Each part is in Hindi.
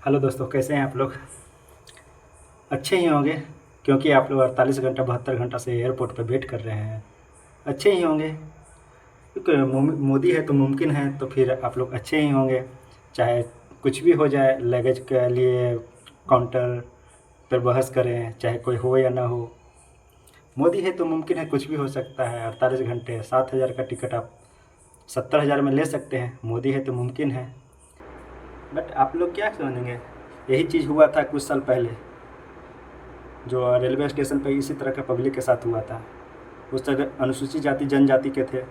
हेलो दोस्तों, कैसे हैं आप लोग? अच्छे ही होंगे, क्योंकि आप लोग 48 घंटा 72 घंटा से एयरपोर्ट पे वेट कर रहे हैं। अच्छे ही होंगे, क्योंकि मोदी है तो मुमकिन है, तो फिर आप लोग अच्छे ही होंगे। चाहे कुछ भी हो जाए, लगेज के लिए काउंटर पर बहस करें, चाहे कोई हो या ना हो। मोदी है तो मुमकिन है, कुछ भी हो सकता है। 48 घंटे 7,000 का टिकट आप 70,000 में ले सकते हैं। मोदी है तो मुमकिन है। बट आप लोग क्या समझेंगे? यही चीज़ हुआ था कुछ साल पहले, जो रेलवे स्टेशन पे इसी तरह का पब्लिक के साथ हुआ था। उस तरह अनुसूचित जाति जनजाति के थे,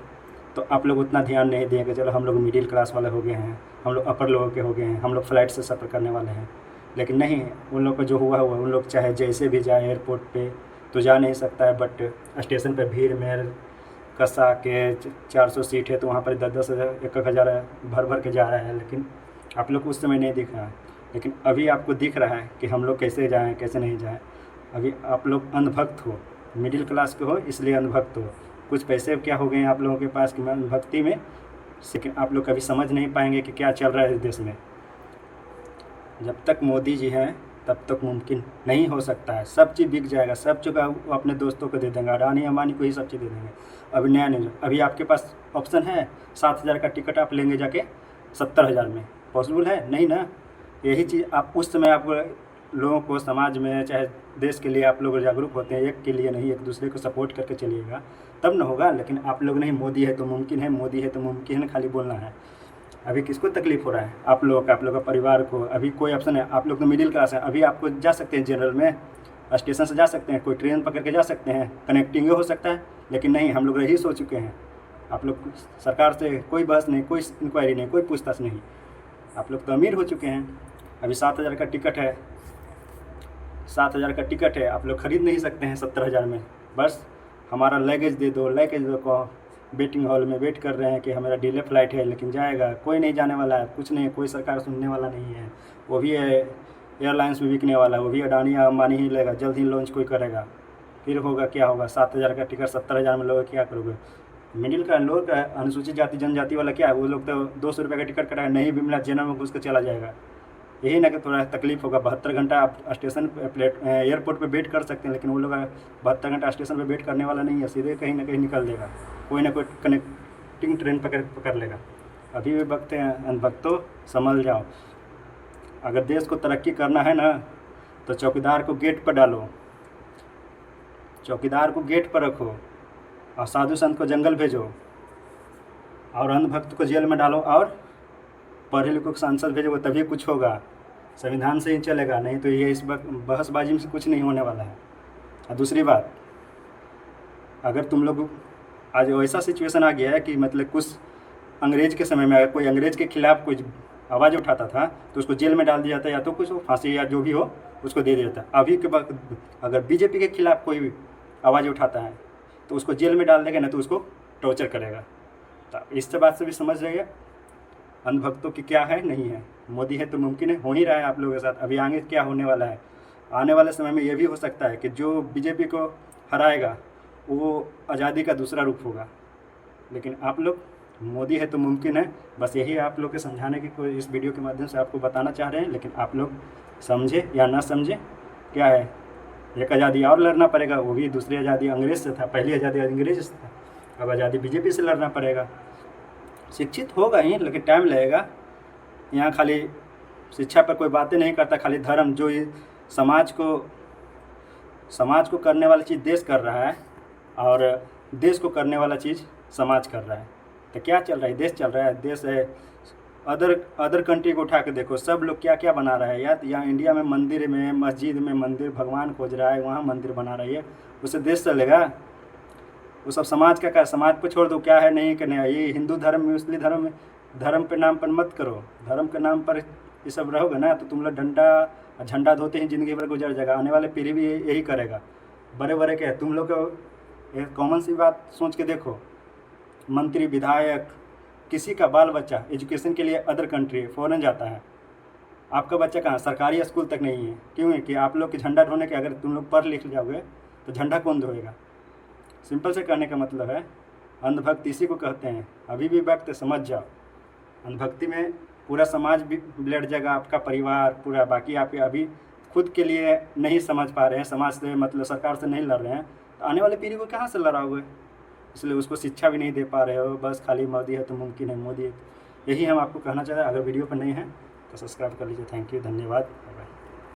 तो आप लोग उतना ध्यान नहीं दिए कि चलो हम लोग मिडिल क्लास वाले हो गए हैं, हम लोग अपर लोगों के हो गए हैं, हम लोग फ़्लाइट से सफ़र करने वाले हैं। लेकिन नहीं, उन लोग को जो हुआ हुआ, उन लोग चाहे जैसे भी जाए एयरपोर्ट पे तो जा नहीं सकता है। बट स्टेशन पे भीड़ में कसा के 400 सीट है, तो वहाँ पर 10-10 हज़ार 1-1 हज़ार भर भर के जा रहा है। लेकिन आप लोग को उस समय नहीं दिख रहा है, लेकिन अभी आपको दिख रहा है कि हम लोग कैसे जाएँ कैसे नहीं जाएँ। अभी आप लोग अंधभक्त हो, मिडिल क्लास के हो इसलिए अंधभक्त हो। कुछ पैसे क्या हो गए हैं आप लोगों के पास कि मैं अंधभक्ति में, लेकिन आप लोग कभी समझ नहीं पाएंगे कि क्या चल रहा है इस देश में। जब तक मोदी जी हैं तब तक मुमकिन नहीं हो सकता है। सब चीज़ बिक जाएगा, सब जगह वो अपने दोस्तों को दे देंगे, अडानी अंबानी को ही सब चीज़ दे देंगे। अभी नया नहीं, अभी आपके पास ऑप्शन है 7,000 का टिकट आप लेंगे जाके 70,000 में, पॉसिबल है नहीं ना? यही चीज़ आप उस समय आप लोगों को समाज में चाहे देश के लिए आप लोग जागरूक होते हैं, एक के लिए नहीं एक दूसरे को सपोर्ट करके चलिएगा, तब ना होगा। लेकिन आप लोग नहीं, मोदी है तो मुमकिन है, मोदी है तो मुमकिन है, खाली बोलना है। अभी किसको तकलीफ़ हो रहा है? आप लोगों का, आप लोगों का परिवार को। अभी कोई ऑप्शन है? आप लोग तो मिडिल क्लास हैं, अभी आपको जा सकते हैं जनरल में, स्टेशन से जा सकते हैं, कोई ट्रेन पकड़ के जा सकते हैं, कनेक्टिंग हो सकता है। लेकिन नहीं, हम लोग रईस हो चुके हैं। आप लोग सरकार से कोई बहस नहीं, कोई इंक्वायरी नहीं, कोई पूछताछ नहीं। आप लोग तो अमीर हो चुके हैं। अभी 7,000 का टिकट है, 7,000 का टिकट है, आप लोग खरीद नहीं सकते हैं 70,000 में। बस हमारा लगेज दे दो, लगेज दो को वेटिंग हॉल में वेट कर रहे हैं कि हमारा डिले फ्लाइट है, लेकिन जाएगा कोई नहीं, जाने वाला है कुछ नहीं, कोई सरकार सुनने वाला नहीं है। वो भी एयरलाइंस भी बिकने वाला है, वो भी अडानी या अंबानी ही लेगा, जल्द ही लॉन्च कोई करेगा। फिर होगा क्या होगा? 7,000 का टिकट 70,000 में लोगे, क्या करोगे? मिडिल का लोग, अनुसूचित जाति जनजाति वाला क्या है, वो लोग तो 200 रुपये का टिकट कराए, नहीं भी मिला जनरल में घुस कर चला जाएगा। यही ना कि थोड़ा तकलीफ होगा। 72 घंटा आप स्टेशन एयरपोर्ट पे वेट कर सकते हैं, लेकिन वो लोग 72 घंटा स्टेशन पे वेट करने वाला नहीं है, सीधे कहीं ना कहीं निकल देगा, कोई ना कोई कनेक्टिंग ट्रेन पकड़ लेगा। अभी भी वक्त है, अनभक्तों संभल जाओ। अगर देश को तरक्की करना है ना, तो चौकीदार को गेट पर डालो, चौकीदार को गेट पर रखो, और साधु संत को जंगल भेजो, और अंधभक्त को जेल में डालो, और पढ़े लिखे को सांसद भेजोगे तभी कुछ होगा। संविधान से ही चलेगा, नहीं तो ये इस बहसबाजी में से कुछ नहीं होने वाला है। और दूसरी बात, अगर तुम लोग आज ऐसा सिचुएशन आ गया है कि मतलब कुछ अंग्रेज के समय में अगर कोई अंग्रेज के खिलाफ कोई आवाज़ उठाता था तो उसको जेल में डाल दिया जाता, या तो कुछ फांसी या जो भी हो उसको दे दिया जाता। अभी के वक्त अगर बीजेपी के खिलाफ कोई आवाज़ उठाता है तो उसको जेल में डाल देगा, ना तो उसको टॉर्चर करेगा। तो इस बात से भी समझ जाइए अंधभक्तों की क्या है नहीं है। मोदी है तो मुमकिन है, हो ही रहा है आप लोगों के साथ। अभी आगे क्या होने वाला है, आने वाले समय में ये भी हो सकता है कि जो बीजेपी को हराएगा वो आज़ादी का दूसरा रूप होगा। लेकिन आप लोग, मोदी है तो मुमकिन है, बस यही आप लोग के समझाने की कोई इस वीडियो के माध्यम से आपको बताना चाह रहे हैं। लेकिन आप लोग समझे या ना समझे, क्या है, एक आज़ादी और लड़ना पड़ेगा, वो भी दूसरी आज़ादी अंग्रेज़ से था, पहली आज़ादी अंग्रेज़ से था, अब आज़ादी बीजेपी से लड़ना पड़ेगा। शिक्षित होगा ही, लेकिन टाइम लगेगा। यहाँ खाली शिक्षा पर कोई बातें नहीं करता, खाली धर्म, जो ये समाज को करने वाली चीज़ देश कर रहा है, और देश को करने वाला चीज़ समाज कर रहा है। तो क्या चल रहा है? देश चल रहा है। देश है, अदर कंट्री को उठा के देखो, सब लोग क्या क्या बना रहा है यार। यहाँ इंडिया में मंदिर में, मस्जिद में मंदिर, भगवान खोज रहा है, वहाँ मंदिर बना रही है, उससे देश चलेगा? वो सब समाज का क्या? समाज को छोड़ दो, क्या है नहीं करने। ये हिंदू धर्म में, मुस्लिम धर्म में, धर्म के नाम पर मत करो। धर्म के नाम पर ये सब रहोगे ना तो तुम लोग डंडा झंडा धोते ही ज़िंदगी भर गुजर जाएगा। आने वाले पीढ़ी भी यही करेगा। बड़े बड़े क्या, तुम लोग को एक कॉमन सी बात सोच के देखो, मंत्री विधायक किसी का बाल बच्चा एजुकेशन के लिए अदर कंट्री फ़ॉरेन जाता है, आपका बच्चा कहाँ? सरकारी स्कूल तक नहीं है। क्यों है कि आप लोग के झंडा ढोने के, अगर तुम लोग पढ़ लिख जाओगे तो झंडा कौन धोएगा? सिंपल से कहने का मतलब है, अंधभक्ति इसी को कहते हैं। अभी भी वक्त समझ जाओ, अंधभक्ति में पूरा समाज भी लड़ जाएगा, आपका परिवार पूरा। बाकी आप अभी खुद के लिए नहीं समझ पा रहे हैं, समाज से मतलब सरकार से नहीं लड़ रहे हैं, तो आने वाले पीढ़ी को कहाँ से लड़ाओगे? इसलिए उसको शिक्षा भी नहीं दे पा रहे हो, बस खाली मोदी है तो मुमकिन है, मोदी है। यही हम आपको कहना चाहते हैं। अगर वीडियो पर नहीं है तो सब्सक्राइब कर लीजिए। थैंक यू, धन्यवाद, बाय बाय।